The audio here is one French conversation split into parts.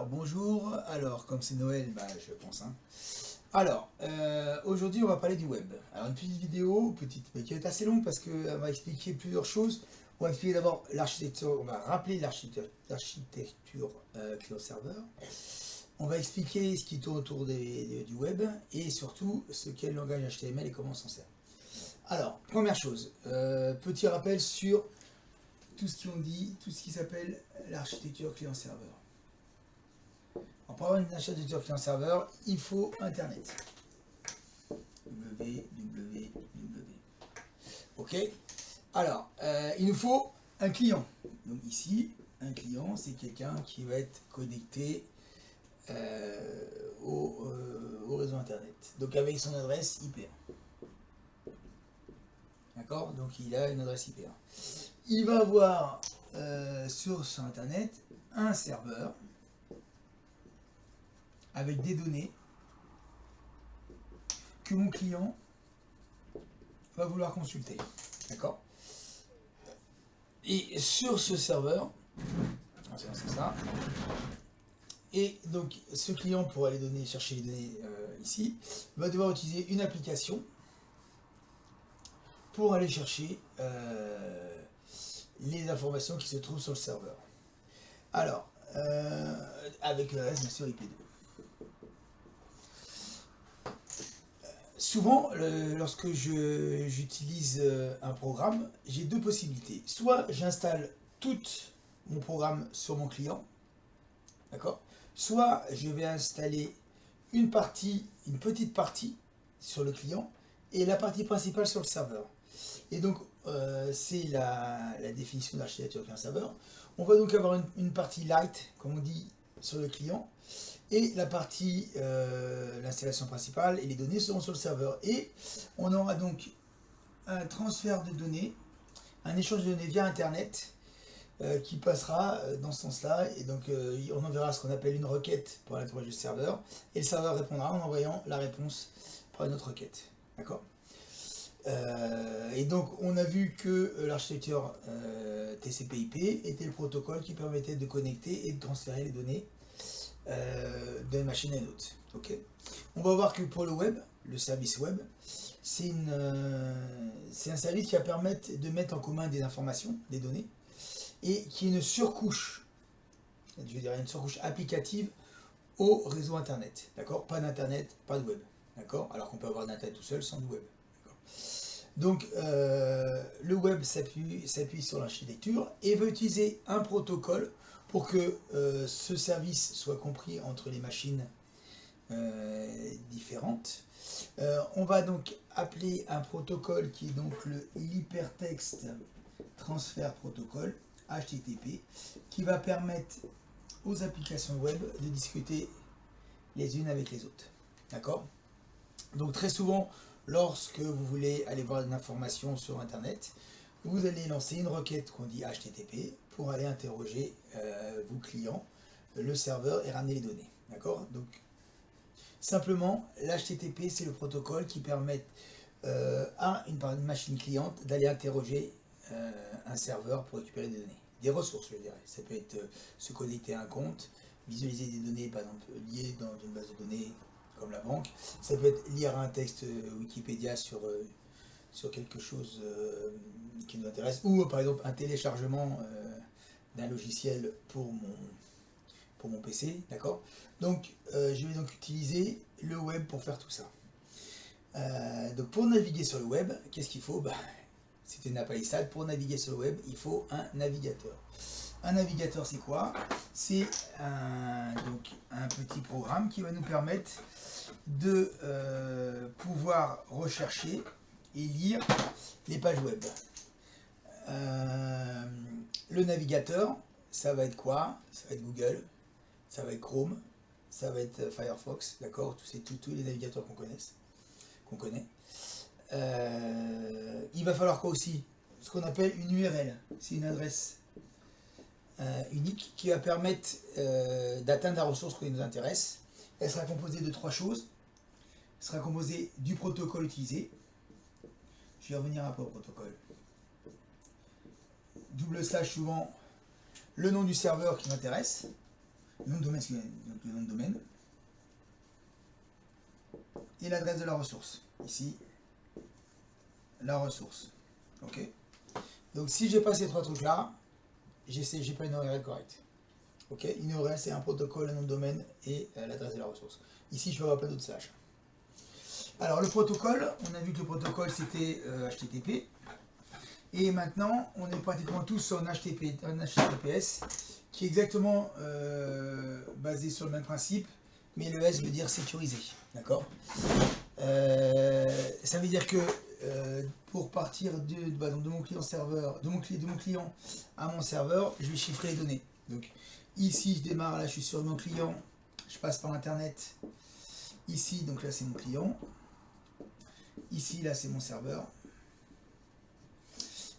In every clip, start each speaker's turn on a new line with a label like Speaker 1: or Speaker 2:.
Speaker 1: Alors bonjour, alors comme c'est Noël, je pense. Alors, aujourd'hui on va parler du web. Alors une petite vidéo, mais qui va être assez longue parce qu'elle va expliquer plusieurs choses. On va expliquer d'abord l'architecture, on va rappeler l'architecture client-serveur. On va expliquer ce qui tourne autour du web et surtout ce qu'est le langage HTML et comment on s'en sert. Alors, première chose, petit rappel sur tout ce qu'on dit, tout ce qui s'appelle l'architecture client-serveur. Pour avoir une architecture client-serveur, il faut Internet. www. Ok. Alors, il nous faut un client. Donc ici, un client, c'est quelqu'un qui va être connecté au réseau Internet. Donc avec son adresse IP. D'accord. Donc il a une adresse IP. Il va avoir sur son Internet un serveur avec des données que mon client va vouloir consulter. D'accord. Et sur ce serveur, c'est ça. Et donc ce client, pour aller chercher les données ici, va devoir utiliser une application pour aller chercher les informations qui se trouvent sur le serveur. Alors, avec l'adresse bien sûr IP2. Souvent, lorsque j'utilise un programme, j'ai deux possibilités. Soit j'installe tout mon programme sur mon client, d'accord. Soit je vais installer une petite partie sur le client et la partie principale sur le serveur. Et donc, c'est la définition d'architecture d'un serveur. On va donc avoir une partie light, comme on dit, sur le client, et la partie, l'installation principale et les données seront sur le serveur. Et on aura donc un transfert de données, un échange de données via Internet qui passera dans ce sens-là. Et donc on enverra ce qu'on appelle une requête pour l'interroger le serveur. Et le serveur répondra en envoyant la réponse par une autre requête. D'accord. Et donc on a vu que l'architecture TCP/IP était le protocole qui permettait de connecter et de transférer les données d'une machine à une autre. Okay. On va voir que pour le web, le service web, c'est un service qui va permettre de mettre en commun des informations, des données, et qui est une surcouche, je dirais une surcouche applicative au réseau Internet. D'accord. Pas d'Internet, pas de web. D'accord. Alors qu'on peut avoir d'Internet tout seul sans de web. Donc le web s'appuie sur l'architecture et va utiliser un protocole pour que ce service soit compris entre les machines différentes. On va donc appeler un protocole qui est donc l'Hypertext Transfer Protocol, HTTP, qui va permettre aux applications web de discuter les unes avec les autres. D'accord. Donc très souvent, lorsque vous voulez aller voir une information sur Internet, vous allez lancer une requête qu'on dit HTTP pour aller interroger vos clients, le serveur et ramener les données. D'accord. Donc simplement, l'HTTP, c'est le protocole qui permet à une machine cliente d'aller interroger un serveur pour récupérer des données. Des ressources, je dirais. Ça peut être se connecter à un compte, visualiser des données, par exemple, liées dans une base de données comme la banque. Ça peut être lire un texte Wikipédia sur quelque chose qui nous intéresse, ou par exemple un téléchargement d'un logiciel pour mon PC, d'accord. Donc je vais donc utiliser le web pour faire tout ça. Donc pour naviguer sur le web, qu'est-ce qu'il faut? C'était une palissade. Pour naviguer sur le web, il faut un navigateur. Un navigateur, c'est quoi? C'est donc un petit programme qui va nous permettre de pouvoir rechercher et lire les pages web. Le navigateur, ça va être quoi? Ça va être Google, ça va être Chrome, ça va être Firefox, d'accord? Tous les navigateurs qu'on connaît. Il va falloir quoi aussi? Ce qu'on appelle une URL, c'est une adresse unique qui va permettre d'atteindre la ressource qui nous intéresse. Elle sera composée de trois choses. Elle sera composée du protocole utilisé. Je vais revenir un peu au protocole. / souvent le nom du serveur qui m'intéresse. nom de domaine, donc le nom de domaine, et l'adresse de la ressource. Ici, la ressource. Ok. Donc si j'ai pas ces trois trucs là, j'ai pas une URL correcte. Ok. Une URL c'est un protocole, un nom de domaine et l'adresse de la ressource. Ici je vais avoir plein d'autres slash. Alors le protocole, on a vu que le protocole c'était HTTP. Et maintenant on est pratiquement tous en HTTPS qui est exactement basé sur le même principe, mais le S veut dire sécurisé. D'accord. Ça veut dire que pour partir de mon client serveur, de mon client à mon serveur, je vais chiffrer les données. Donc ici je démarre, là je suis sur mon client, je passe par internet. Ici donc là c'est mon client. Ici là c'est mon serveur.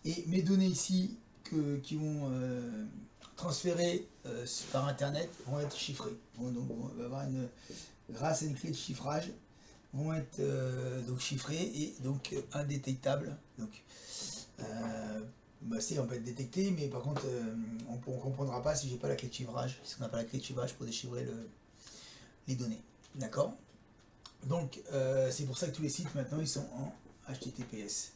Speaker 1: Et mes données ici qui vont transférer par internet vont être chiffrées. Donc on va avoir grâce à une clé de chiffrage, vont être donc chiffrés et donc indétectables. Donc, si on peut être détecté, mais par contre, on ne comprendra pas si j'ai pas la clé de chiffrage, si on n'a pas la clé de chiffrage pour déchiffrer les données. D'accord. Donc, c'est pour ça que tous les sites maintenant ils sont en HTTPS.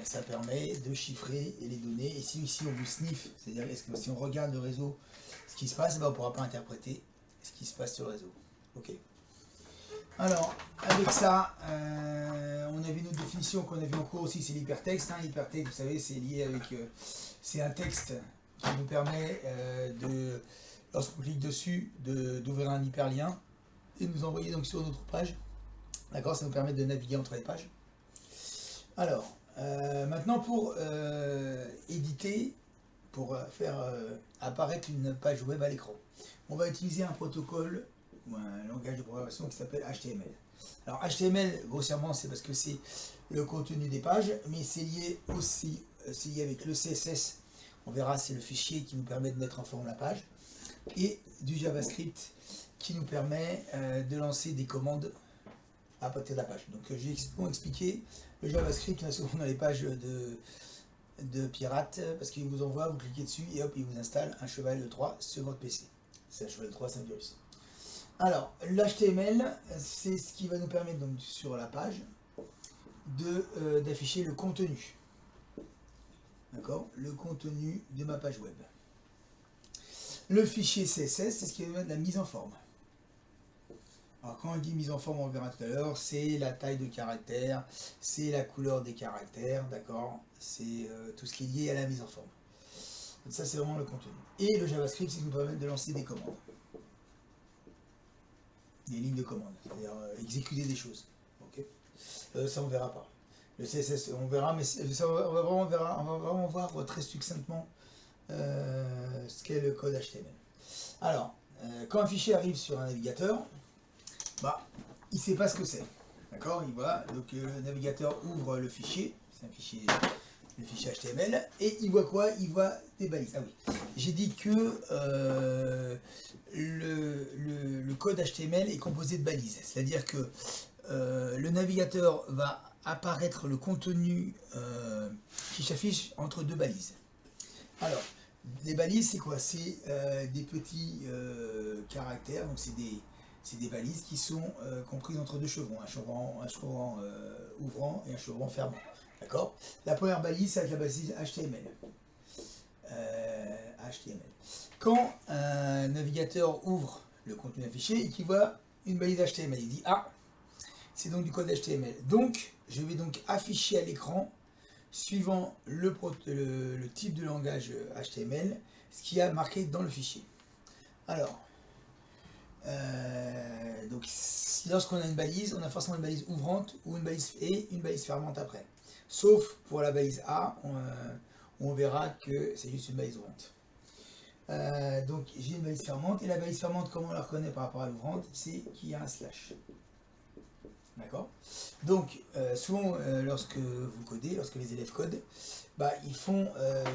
Speaker 1: Ça permet de chiffrer les données. Et si ici on vous sniff, c'est-à-dire si on regarde le réseau, ce qui se passe, on ne pourra pas interpréter ce qui se passe sur le réseau. Ok. Alors, avec ça, on avait une autre définition qu'on a vu en cours aussi, c'est l'hypertexte. L'hypertexte, vous savez, c'est lié avec... c'est un texte qui nous permet lorsqu'on clique dessus, d'ouvrir un hyperlien et de nous envoyer donc sur notre page. D'accord, ça nous permet de naviguer entre les pages. Alors, maintenant pour éditer, pour faire apparaître une page web à l'écran, on va utiliser un protocole ou un langage de programmation qui s'appelle HTML. Alors HTML, grossièrement, c'est parce que c'est le contenu des pages, mais c'est lié aussi c'est lié avec le CSS. On verra, c'est le fichier qui nous permet de mettre en forme la page, et du JavaScript qui nous permet de lancer des commandes à partir de la page. Donc j'ai expliqué le JavaScript, il y en a souvent dans les pages de pirates, parce qu'il vous envoie, vous cliquez dessus et hop, il vous installe un cheval de 3 sur votre PC. C'est un cheval de 3, c'est un virus. Alors, l'HTML, c'est ce qui va nous permettre donc sur la page d'afficher le contenu. D'accord. Le contenu de ma page web. Le fichier CSS, c'est ce qui va mettre la mise en forme. Alors quand on dit mise en forme, on verra tout à l'heure, c'est la taille de caractère, c'est la couleur des caractères, d'accord. C'est tout ce qui est lié à la mise en forme. Donc ça c'est vraiment le contenu. Et le JavaScript, c'est ce qui nous permet de lancer des commandes. Des lignes de commande, c'est-à-dire exécuter des choses. Okay. Ça on verra pas. Le CSS on verra, mais ça, on va vraiment voir très succinctement ce qu'est le code HTML. Alors, quand un fichier arrive sur un navigateur, il ne sait pas ce que c'est. D'accord. Il voit, donc le navigateur ouvre le fichier, c'est un fichier, le fichier HTML, et il voit quoi? Il voit des balises. Ah oui, j'ai dit que le code HTML est composé de balises, c'est-à-dire que le navigateur va apparaître le contenu qui s'affiche entre deux balises. Alors, les balises, c'est quoi? C'est des petits caractères, donc c'est des balises qui sont comprises entre deux chevrons, un chevron ouvrant et un chevron fermant. D'accord. La première balise, c'est avec la balise HTML. HTML. Quand un navigateur ouvre le contenu affiché et qu'il voit une balise HTML, il dit ah, c'est donc du code HTML. Donc, je vais donc afficher à l'écran, suivant le type de langage HTML, ce qu'il y a marqué dans le fichier. Alors, donc lorsqu'on a une balise, on a forcément une balise ouvrante ou une balise fermante après. Sauf pour la balise A, on verra que c'est juste une balise ouvrante. Donc j'ai une balise fermante, et la balise fermante, comment on la reconnaît par rapport à l'ouvrante, c'est qu'il y a un slash. D'accord. Donc souvent lorsque vous codez, lorsque les élèves codent, ils font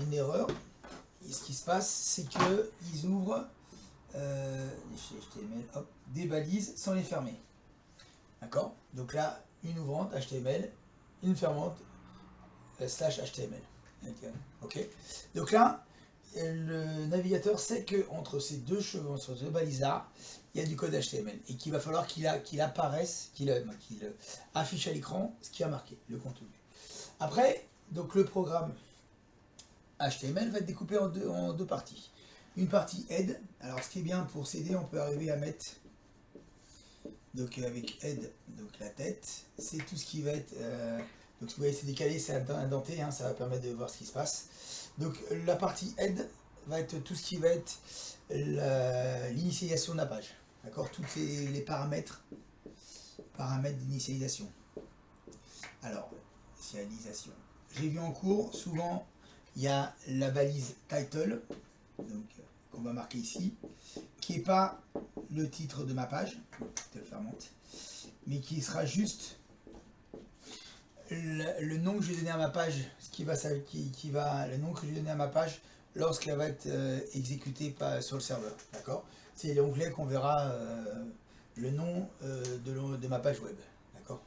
Speaker 1: une erreur. Et ce qui se passe, c'est qu'ils ouvrent HTML, hop, des balises sans les fermer. D'accord. Donc là, une ouvrante HTML, une fermante slash HTML. Ok. Donc là, le navigateur sait que entre ces deux chevaux, entre ces deux balises-là, il y a du code HTML et qu'il va falloir qu'il apparaisse, qu'il affiche à l'écran ce qui a marqué, le contenu. Après, donc le programme HTML va être découpé en deux parties. Une partie head. Alors ce qui est bien pour s'aider, on peut arriver à mettre, donc avec head, donc la tête, c'est tout ce qui va être, donc vous voyez c'est décalé, c'est indenté, hein, ça va permettre de voir ce qui se passe. Donc la partie head va être tout ce qui va être l'initialisation de la page. D'accord, tous les paramètres d'initialisation. Alors, initialisation. J'ai vu en cours, souvent il y a la balise title, donc qu'on va marquer ici, qui n'est pas le titre de ma page, mais qui sera juste le nom que je vais donner à ma page, le nom que je vais donner à ma page lorsqu'elle va être exécutée sur le serveur. D'accord, c'est l'onglet qu'on verra le nom de ma page web. D'accord,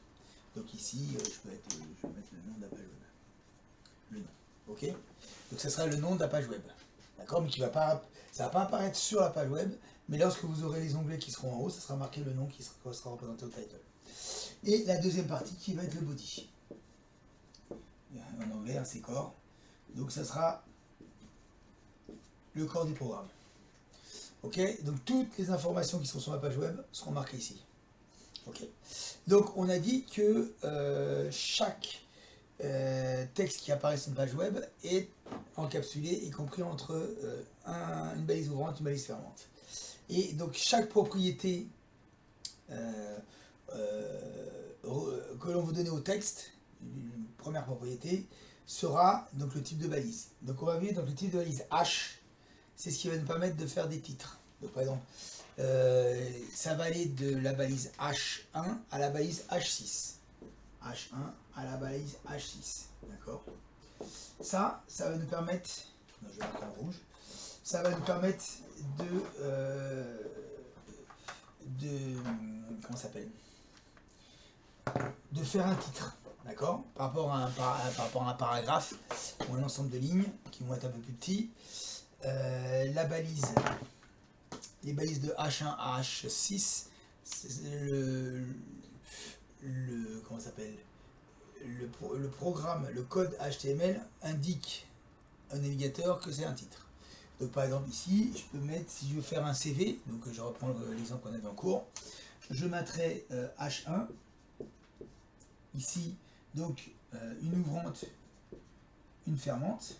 Speaker 1: donc ici je vais mettre le nom de la page web. Le nom. Ok, donc ça sera le nom de la page web. D'accord, mais ça va pas apparaître sur la page web, mais lorsque vous aurez les onglets qui seront en haut, ça sera marqué le nom qui sera représenté au title. Et la deuxième partie qui va être le body. En anglais, c'est corps. Donc ça sera le corps du programme. Ok, donc toutes les informations qui sont sur ma page web seront marquées ici. Ok, donc on a dit que chaque texte qui apparaît sur une page web est encapsulé et compris entre une balise ouvrante et une balise fermante. Et donc chaque propriété que l'on veut donner au texte, une première propriété, sera donc le type de balise. Donc on va voir, donc le type de balise H, c'est ce qui va nous permettre de faire des titres. Donc par exemple, ça va aller de la balise H1 à la balise H6. H1 à la balise H6. D'accord, ça va nous permettre, non, je vais marquer en rouge, ça va nous permettre comment ça s'appelle, de faire un titre, d'accord, par rapport à un paragraphe ou un ensemble de lignes qui vont être un peu plus petits. Les balises de H1 à H6, comment ça s'appelle, le programme, le code HTML indique au navigateur que c'est un titre. Donc par exemple ici, je peux mettre, si je veux faire un CV, donc je reprends l'exemple qu'on avait en cours, je mettrai H1, ici, donc une ouvrante, une fermante,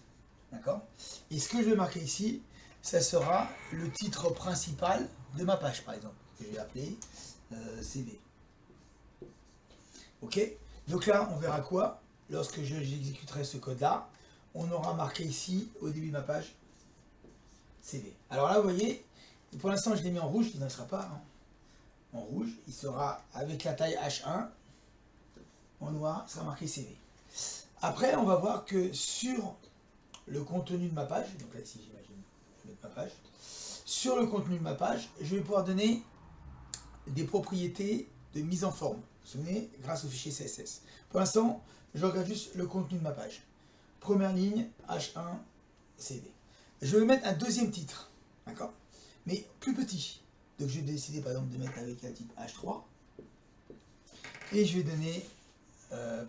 Speaker 1: d'accord. Et ce que je vais marquer ici, ça sera le titre principal de ma page, par exemple, que je vais appeler CV. Ok, donc là, on verra quoi lorsque j'exécuterai ce code-là. On aura marqué ici, au début de ma page, CV. Alors là, vous voyez, pour l'instant, je l'ai mis en rouge, il ne sera pas en rouge. Il sera avec la taille H1, en noir, il sera marqué CV. Après, on va voir que sur le contenu de ma page, donc là, ici, j'imagine, je vais mettre ma page. Sur le contenu de ma page, je vais pouvoir donner des propriétés de mise en forme. Vous vous souvenez, grâce au fichier CSS. Pour l'instant, je regarde juste le contenu de ma page. Première ligne, H1, CV. Je vais mettre un deuxième titre, d'accord, mais plus petit. Donc je vais décider par exemple de mettre avec un type H3. Et je vais donner,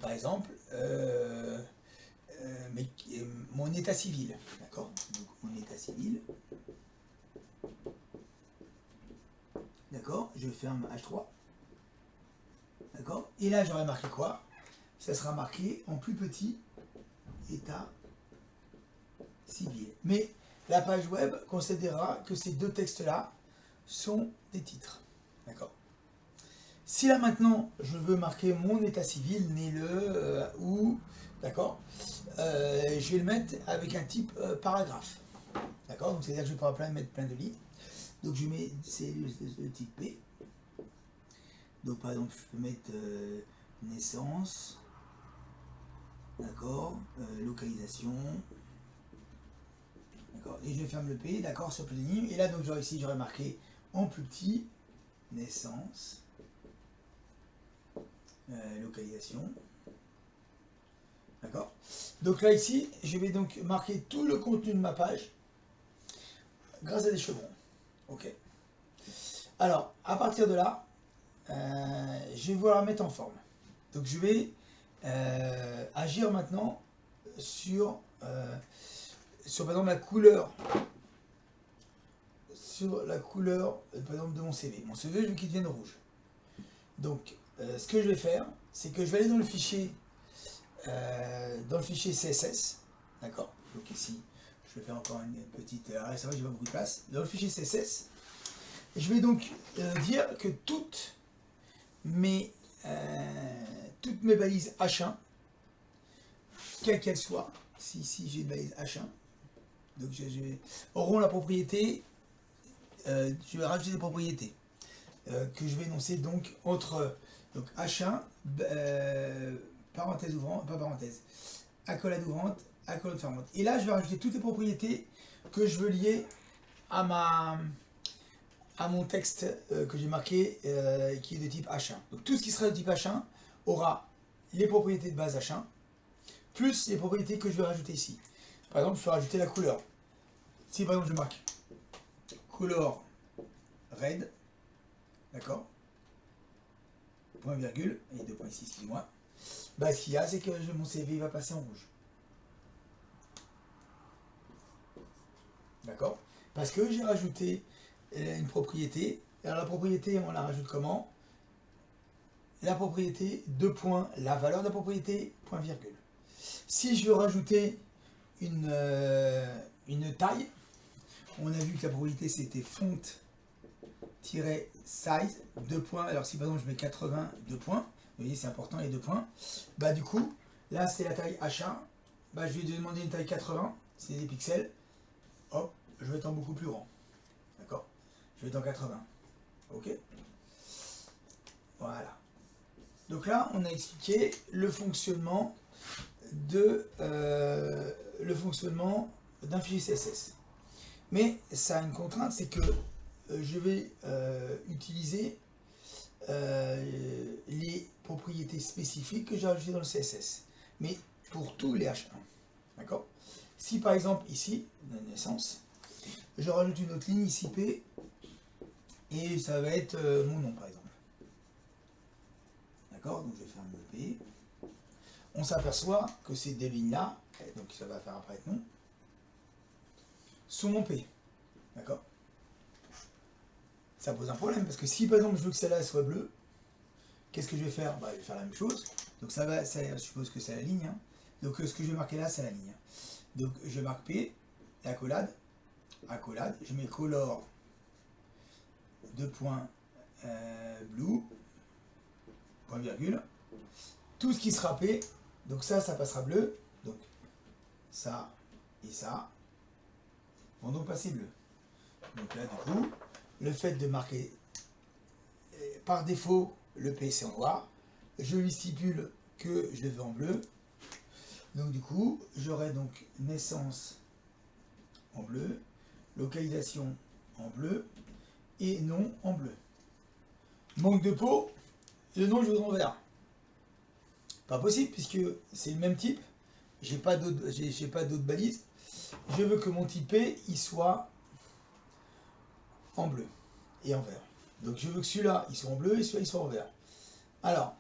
Speaker 1: par exemple, mon état civil, d'accord. Donc mon état civil, d'accord, je ferme H3, d'accord. Et là j'aurai marqué quoi? Ça sera marqué en plus petit, état civil. Mais la page web considérera que ces deux textes-là sont des titres. D'accord. Si là maintenant je veux marquer mon état civil, né le ou, d'accord, je vais le mettre avec un type paragraphe. D'accord, donc c'est-à-dire que je vais pouvoir mettre plein de lignes. Donc je mets, c'est le type P. Donc par exemple je peux mettre naissance, d'accord, localisation. D'accord, et je ferme le P, d'accord, sur plus de lignes. Et là, donc, ici, j'aurais marqué en plus petit, naissance, localisation. D'accord. Donc là, ici, je vais donc marquer tout le contenu de ma page grâce à des chevrons. Ok. Alors, à partir de là, je vais vouloir la mettre en forme. Donc je vais agir maintenant sur par exemple la couleur, par exemple de mon CV. Mon CV, je veux qu'il devienne rouge. Donc ce que je vais faire, c'est que je vais aller dans le fichier CSS, d'accord. Donc ici, je vais faire encore une petite, ça va, j'ai pas beaucoup de place. Dans le fichier CSS, je vais donc dire que toutes mes balises H1, quelles qu'elles soient, si j'ai une balise H1, donc auront la propriété, je vais rajouter des propriétés que je vais énoncer donc entre donc H1, parenthèse ouvrante, pas parenthèse, accolade ouvrante, accolade fermante. Et là, je vais rajouter toutes les propriétés que je veux lier à mon texte que j'ai marqué qui est de type H1. Donc tout ce qui sera de type H1 aura les propriétés de base H1 plus les propriétés que je vais rajouter ici. Par exemple, je peux rajouter la couleur. Si par exemple je marque color red, d'accord, point virgule, et deux points ici, excusez-moi, bah, ce qu'il y a, c'est que mon CV va passer en rouge. D'accord. Parce que j'ai rajouté une propriété. Alors la propriété, on la rajoute comment? La propriété, deux points, la valeur de la propriété, point virgule. Si je veux rajouter une taille, on a vu que la propriété c'était font-size, deux points. Alors si par exemple je mets 80, deux points, vous voyez c'est important les deux points, bah du coup, là c'est la taille H1, bah je vais demander une taille 80, c'est des pixels, hop, je vais être en beaucoup plus grand. D'accord. Je vais être en 80. Ok. Voilà. Donc là, on a expliqué le fonctionnement d'un fichier CSS. Mais ça a une contrainte, c'est que je vais utiliser les propriétés spécifiques que j'ai rajoutées dans le CSS. Mais pour tous les H1. D'accord. Si par exemple ici, la naissance, je rajoute une autre ligne ici P, et ça va être mon nom par exemple. D'accord, donc je vais faire un P. On s'aperçoit que ces deux lignes-là, donc ça va faire apparaître nom, sont mon P. D'accord. Ça pose un problème, parce que si par exemple je veux que celle-là soit bleue, qu'est-ce que je vais faire? Bah, je vais faire la même chose. Donc ça va, je suppose que c'est la ligne. Hein. Donc ce que je vais marquer là, c'est la ligne. Donc je marque P, accolade, je mets color, deux points, blue, point virgule. Tout ce qui sera P, donc ça passera bleu. Donc ça et ça vont donc passer bleu. Donc là, du coup, le fait de marquer par défaut le P c'est en noir, je lui stipule que je le veux en bleu. Donc du coup, j'aurai donc naissance en bleu, localisation en bleu et nom en bleu. Manque de peau, le nom je voudrais en vert. Pas possible puisque c'est le même type. J'ai pas d'autres balises. Je veux que mon type P il soit en bleu et en vert. Donc je veux que celui-là il soit en bleu et celui-là il soit en vert. Alors,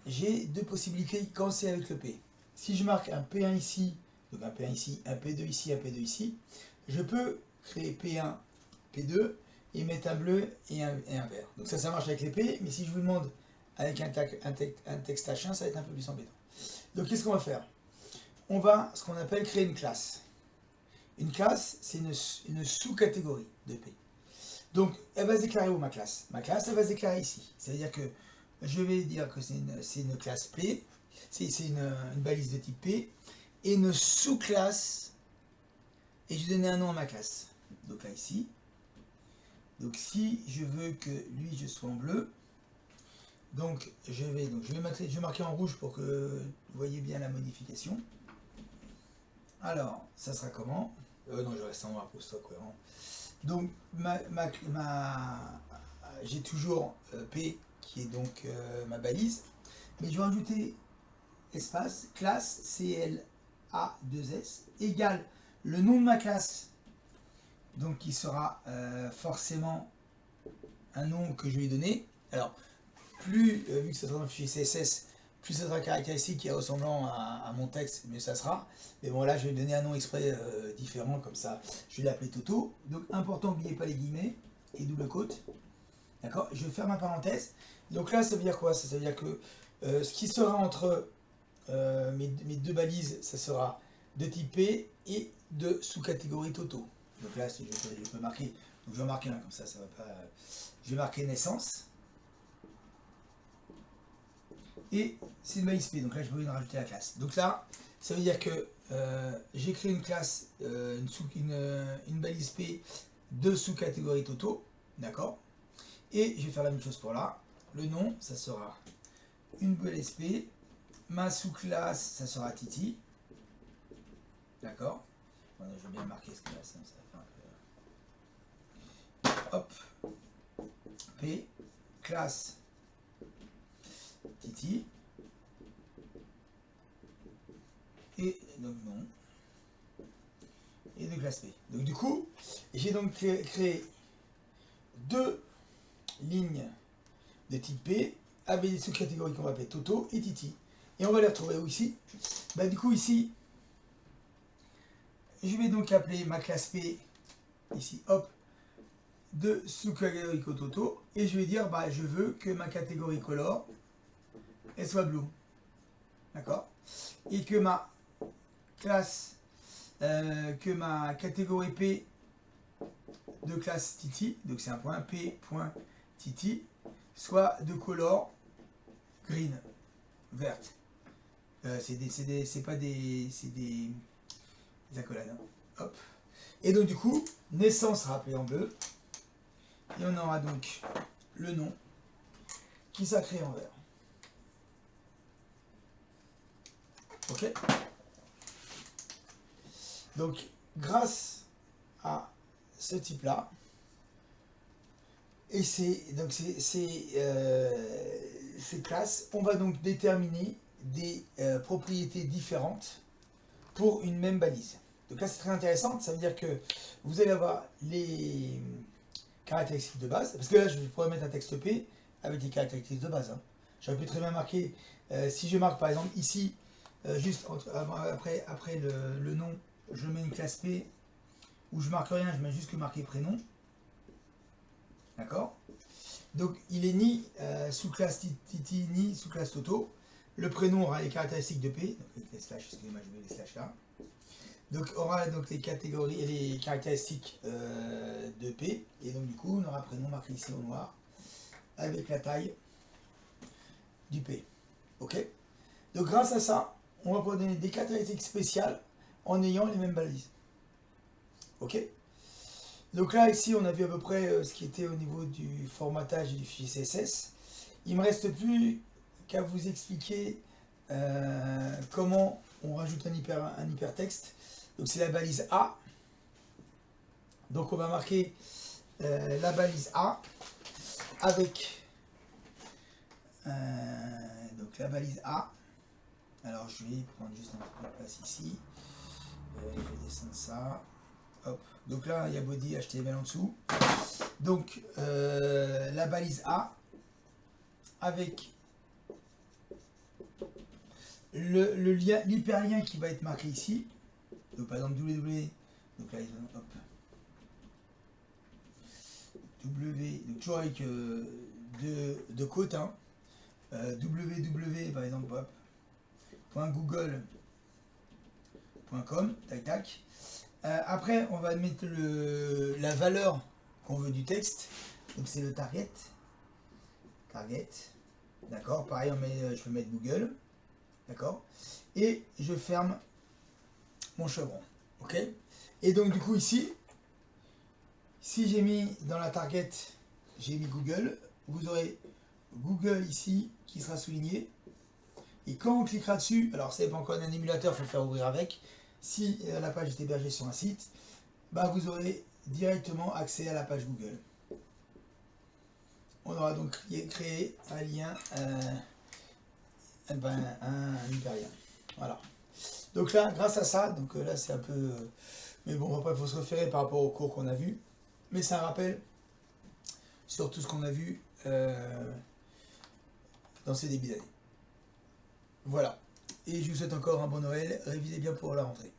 Speaker 1: j'ai deux possibilités quand c'est avec le P. Si je marque un P1 ici, donc un P1 ici, un P2 ici, un P2 ici, je peux créer P1, P2 et mettre un bleu et un vert. Donc ça marche avec les P, mais si je vous demande avec un texte H1, ça va être un peu plus embêtant. Donc qu'est-ce qu'on va faire? On va, ce qu'on appelle, créer une classe. Une classe, c'est une sous-catégorie de P. Donc, elle va se déclarer où ma classe? Ma classe, elle va se déclarer ici. C'est-à-dire que je vais dire que c'est une classe P, c'est une balise de type P, et une sous-classe, et je vais donner un nom à ma classe. Donc là, ici. Donc si je veux que lui, je sois en bleu, donc je vais marquer en rouge pour que vous voyez bien la modification. Alors, ça sera comment? Non, je reste en noir pour que ce soit cohérent. Donc, j'ai toujours P qui est donc ma balise, mais je vais rajouter espace classe CLA2S égale le nom de ma classe donc qui sera forcément un nom que je vais donner. Alors, plus, vu que ça sera dans le fichier CSS, plus ça sera caractéristique et ressemblant à mon texte, mieux ça sera. Mais bon, là, je vais donner un nom exprès différent, comme ça, je vais l'appeler Toto. Donc, important, n'oubliez pas les guillemets et double côte. D'accord? Je vais faire ma parenthèse. Donc là, ça veut dire quoi? Ça veut dire que ce qui sera entre mes deux balises, ça sera de type P et de sous-catégorie Toto. Donc là, je peux marquer. Donc je vais marquer un comme ça va pas. Je vais marquer naissance. Et c'est une balise P. Donc là, je peux rajouter la classe. Donc là, ça veut dire que j'ai créé une classe, une balise P de sous-catégorie Toto. D'accord? Et je vais faire la même chose pour là. Le nom, ça sera une balise P. Ma sous-classe, ça sera Titi. D'accord? Je vais bien marquer ce classe. Ça va faire un peu. Hop. P. Classe Titi. Et donc non. Et de classe P. Donc du coup, j'ai donc créé deux lignes de type P avec des sous-catégories qu'on va appeler Toto et Titi. Et on va les retrouver où ici? Bah, du coup ici, je vais donc appeler ma classe P, ici, hop, de sous-catégorie Toto, et je vais dire, bah, je veux que ma catégorie color, elle soit blue. D'accord? Et que ma classe, que ma catégorie P de classe Titi, donc c'est un point P.Titi, soit de color green, verte. C'est pas des. C'est des accolades. Hein. Hop. Et donc du coup, naissance sera appelée en bleu. Et on aura donc le nom qui sera créé en vert. Ok? Donc, grâce à ce type-là, et ces classes, on va donc déterminer des propriétés différentes pour une même balise. Donc là, c'est très intéressant. Ça veut dire que vous allez avoir les caractéristiques de base. Parce que là, je pourrais mettre un texte P avec les caractéristiques de base. Hein. J'aurais pu très bien marquer, si je marque par exemple ici, juste après le nom, je mets une classe P où je marque rien, je mets juste que marquer prénom. D'accord? Donc il est ni sous classe Titi ni sous classe Toto. Le prénom aura les caractéristiques de P, donc les slash, excusez-moi, je mets les slash là. Donc aura donc les catégories et les caractéristiques de P, et donc du coup on aura prénom marqué ici au noir avec la taille du P. Ok? Donc grâce à ça, on va pouvoir donner des caractéristiques spéciales en ayant les mêmes balises. Ok? Donc là ici on a vu à peu près ce qui était au niveau du formatage du fichier CSS. Il ne me reste plus qu'à vous expliquer comment on rajoute un hypertexte. Donc c'est la balise A. Donc on va marquer la balise A avec donc la balise A. Alors je vais prendre juste un peu de place ici. Je vais descendre ça. Hop. Donc là il y a body HTML en dessous. Donc la balise A avec le lien, l'hyperlien qui va être marqué ici. Donc par exemple www. Donc là hop. W, donc toujours avec deux côtes, hein. www par exemple, hop, .google.com, tac tac. Après, on va mettre la valeur qu'on veut du texte, donc c'est le target, d'accord. Pareil, je peux mettre Google, d'accord. Et je ferme mon chevron, ok. Et donc du coup ici, si j'ai mis dans la target, j'ai mis Google, vous aurez Google ici qui sera souligné. Et quand on cliquera dessus, alors c'est pas encore un émulateur, il faut le faire ouvrir avec. Si la page est hébergée sur un site, bah vous aurez directement accès à la page Google. On aura donc créé un lien, un hyperlien. Voilà. Donc là, grâce à ça, donc là c'est un peu Mais bon, après, il faut se référer par rapport au cours qu'on a vu. Mais c'est un rappel sur tout ce qu'on a vu dans ces débuts d'année. Voilà. Et je vous souhaite encore un bon Noël. Révisez bien pour la rentrée.